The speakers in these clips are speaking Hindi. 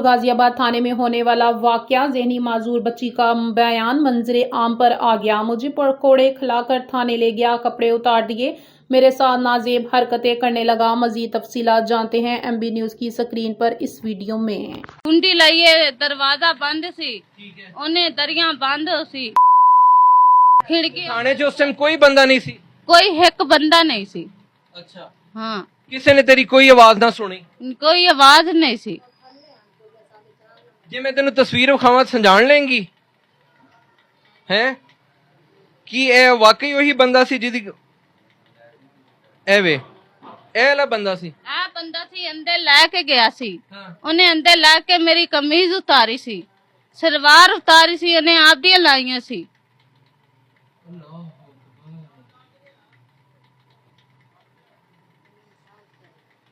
गाजियाबाद थाने में होने वाला वाकया, ज़हनी माजूर बच्ची का बयान मंजरे आम पर आ गया। मुझे पकौड़े खिलाकर थाने ले गया, कपड़े उतार दिए, मेरे साथ नाजेब हरकतें करने लगा। मजीद तफसीलात जानते हैं MB न्यूज की स्क्रीन पर इस वीडियो में। कुंडी लाइए, दरवाजा बंद सी, उन्हें दरिया बंद सी, खिड़की थाने च उस टाइम कोई बंदा नहीं सी। कोई एक बंदा नहीं सी। अच्छा, हाँ, किसी ने तेरी कोई आवाज ना सुनी? कोई आवाज नहीं सी। जे मैं तेन तस्वीर विखावां संजान लेंगी हैं कि ए वाकई वही बंदा सी जिदी ए वे ए वाला बंदा सी। आ बंदा सी, अंदर लेके गया सी। हाँ। उन्हें अंदर लेके मेरी कमीज उतारी सी, सलवार उतारी सी, उन्हें आप दी लाइया सी।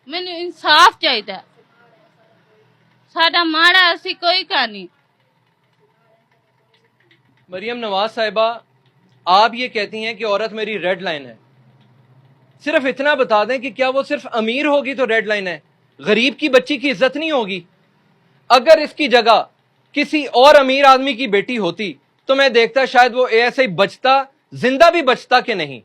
मैनू इंसाफ चाहिए, साडा माड़ा असी कोई कहानी। मरियम नवाज साहिबा, आप ये कहती हैं कि औरत मेरी रेड लाइन है। सिर्फ इतना बता दें कि क्या वो सिर्फ अमीर होगी तो रेड लाइन है, गरीब की बच्ची की इज्जत नहीं होगी? अगर इसकी जगह किसी और अमीर आदमी की बेटी होती तो मैं देखता शायद वो ASI बचता, जिंदा भी बचता कि नहीं।